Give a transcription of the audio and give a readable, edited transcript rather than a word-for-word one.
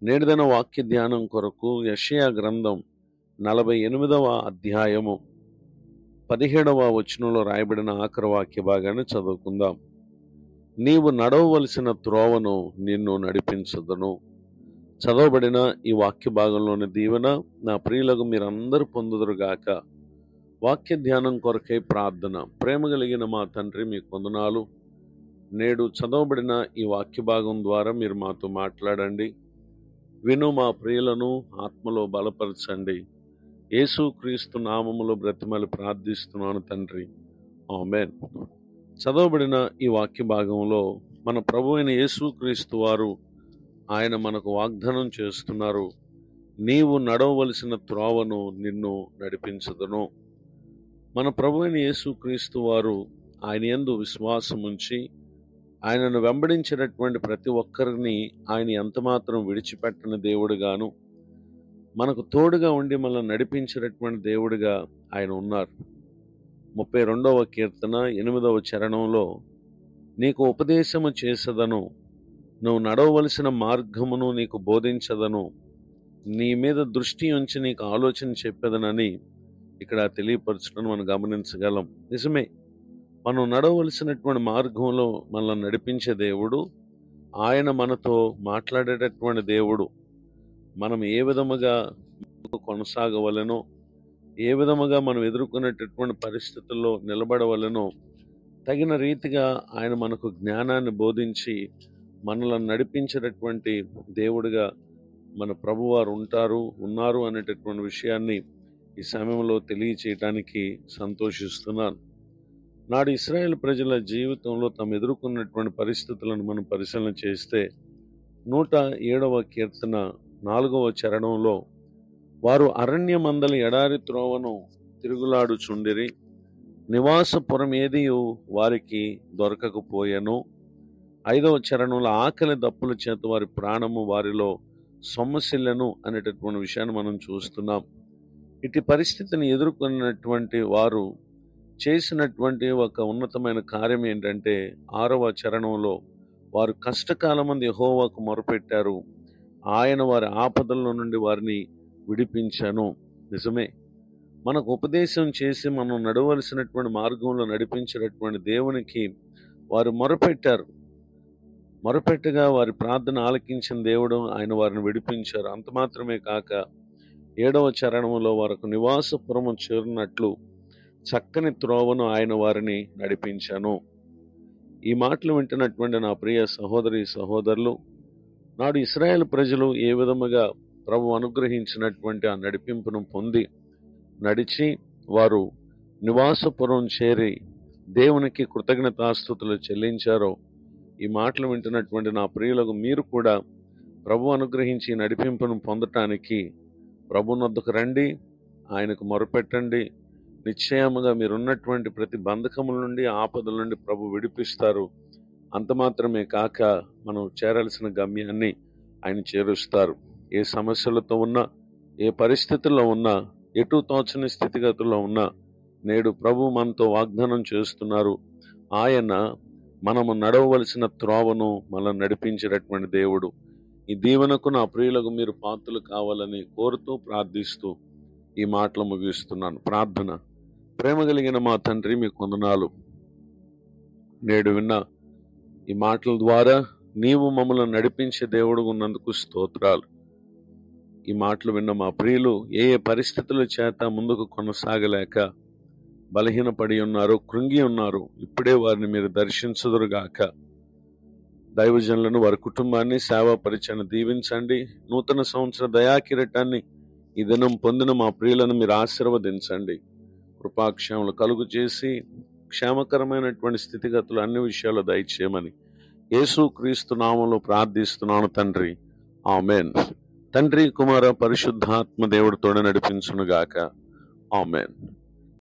నేటిదిన వాక్య ధ్యానం కొరకు యెషయా గ్రంథం 48వ అధ్యాయము 17వ వచనంలో రాయబడిన ఆఖరి వాక్య భాగాన్ని చదువుకుందాం. నీవు నడవవలసిన త్రోవను నిన్ను నడిపించుదును. చదవబడిన ఈ వాక్య భాగంలోని దీవెన నా ప్రియులకు మీరందరూ పొందుదురుగాక. వాక్య ధ్యానం కొరకై ప్రార్థన. ప్రేమ కలిగిన మా తండ్రి, మీకు వందనాలు. నేడు చదవబడిన ఈ వాక్య భాగం ద్వారా మీరు మాతో మాట్లాడండి. విను మా ప్రియులను ఆత్మలో బలపరచండి. యేసుక్రీస్తు నామములో బ్రతిమలి ప్రార్థిస్తున్నాను తండ్రి, ఆమేన్. చదవబడిన ఈ వాక్య భాగంలో మన ప్రభు అయిన యేసుక్రీస్తు వారు ఆయన మనకు వాగ్దానం చేస్తున్నారు, నీవు నడవవలసిన త్రోవను నిన్ను నడిపించుదును. మన ప్రభు అయిన యేసుక్రీస్తు వారు ఆయన యందు విశ్వాసం ఉంచి ఆయనను వెంబడించినటువంటి ప్రతి ఒక్కరిని ఆయన ఎంతమాత్రం విడిచిపెట్టని దేవుడుగాను, మనకు తోడుగా ఉండి మనల్ని నడిపించినటువంటి దేవుడిగా ఆయన ఉన్నారు. 32వ కీర్తన 8వ చరణంలో, నీకు ఉపదేశము చేసదను, నువ్వు నడవవలసిన మార్గమును నీకు బోధించదను, నీ మీద దృష్టి ఉంచి నీకు ఆలోచన చెప్పేదనని ఇక్కడ తెలియపరచడం మనం గమనించగలం. నిజమే, మనం నడవలసినటువంటి మార్గంలో మనల్ని నడిపించే దేవుడు, ఆయన మనతో మాట్లాడేటటువంటి దేవుడు. మనం ఏ విధముగా కొనసాగవలెనో, ఏ విధముగా మనం ఎదుర్కొనేటటువంటి పరిస్థితుల్లో నిలబడవలెనో తగిన రీతిగా ఆయన మనకు జ్ఞానాన్ని బోధించి మనల్ని నడిపించేటటువంటి దేవుడిగా మన ప్రభువారు ఉన్నారు అనేటటువంటి విషయాన్ని ఈ సమయంలో తెలియచేయటానికి సంతోషిస్తున్నాను. నాడు ఇశ్రాయేలు ప్రజల జీవితంలో తాము ఎదుర్కొన్నటువంటి పరిస్థితులను మనం పరిశీలన చేస్తే 107వ కీర్తన 4వ చరణంలో, వారు అరణ్యమందలి ఎడారి త్రోవను తిరుగులాడుచుండిరి, నివాసపురం ఏదియు వారికి దొరకకపోయెను. 5వ చరణంలో, ఆకలి దప్పుల చేత వారి ప్రాణము వారిలో సొమ్మసిల్లెను అనేటటువంటి విషయాన్ని మనం చూస్తున్నాం. ఇటు పరిస్థితిని ఎదుర్కొన్నటువంటి వారు చేసినటువంటి ఒక ఉన్నతమైన కార్యం ఏంటంటే, 6వ చరణంలో, వారు కష్టకాలమందు యెహోవాకు మొరపెట్టారు, ఆయన వారి ఆపదల నుండి వారిని విడిపించాను. నిజమే, మనకు ఉపదేశం చేసి మనం నడవలసినటువంటి మార్గంలో నడిపించినటువంటి దేవునికి వారు మొరపెట్టారు. మొరపెట్టగా వారి ప్రార్థన ఆలకించిన దేవుడు ఆయన వారిని విడిపించారు. అంత మాత్రమే కాక 7వ చరణంలో, వారికి నివాసపురము చేరినట్లు చక్కని త్రోవను ఆయన వారిని నడిపించాను. ఈ మాటలు వింటున్నటువంటి నా ప్రియ సహోదరి సహోదరులు, నాడు ఇశ్రాయేలు ప్రజలు ఏ విధముగా ప్రభు అనుగ్రహించినటువంటి ఆ నడిపింపును పొంది నడిచి వారు నివాసపురం చేరి దేవునికి కృతజ్ఞతాస్తుతులు చెల్లించారో, ఈ మాటలు వింటున్నటువంటి నా ప్రియులకు మీరు కూడా ప్రభు అనుగ్రహించి నడిపింపును పొందటానికి ప్రభునొద్దకు రండి, ఆయనకు మొరపెట్టండి. నిశ్చయముగా మీరున్నటువంటి ప్రతి బంధకముల నుండి, ఆపదల నుండి ప్రభు విడిపిస్తారు. అంత మాత్రమే కాక మనం చేరాల్సిన గమ్యాన్ని ఆయన చేరుస్తారు. ఏ సమస్యలతో ఉన్నా, ఏ పరిస్థితుల్లో ఉన్నా, ఎటు తోచని స్థితిగతుల్లో ఉన్నా, నేడు ప్రభు మనతో వాగ్దానం చేస్తున్నారు. ఆయన మనము నడవవలసిన త్రోవను మనం నడిపించేటటువంటి దేవుడు. ఈ దీవెనకు నా ప్రియులకు మీరు పాత్రలు కావాలని కోరుతూ ప్రార్థిస్తూ ఈ మాటలు ముగిస్తున్నాను. ప్రార్థన. ప్రేమ కలిగిన మా తండ్రి, మీకు వందనాలు. నేడు విన్న ఈ మాటల ద్వారా నీవు మమ్మల్ని నడిపించే దేవుడు ఉన్నందుకు స్తోత్రాలు. ఈ మాటలు విన్న మా ప్రియులు ఏ ఏ పరిస్థితుల చేత ముందుకు కొనసాగలేక బలహీనపడి ఉన్నారు, కృంగి ఉన్నారు, ఇప్పుడే వారిని మీరు దర్శించుదురుగాక. దైవజనులను, వారి కుటుంబాన్ని, సేవా పరిచయను దీవించండి. నూతన సంవత్సర దయాకిరీటాన్ని ఈ దినం పొందిన మా ప్రియులను మీరు ఆశీర్వదించండి. కృపాక్షేమలు కలుగు చేసి క్షేమకరమైనటువంటి స్థితిగతులు అన్ని విషయాలు దయచేయమని యేసుక్రీస్తు నామములో ప్రార్థిస్తున్నాను తండ్రి, ఆమేన్. తండ్రి, కుమార, పరిశుద్ధాత్మ దేవుడితోనే నడిపించునుగాక, ఆమేన్.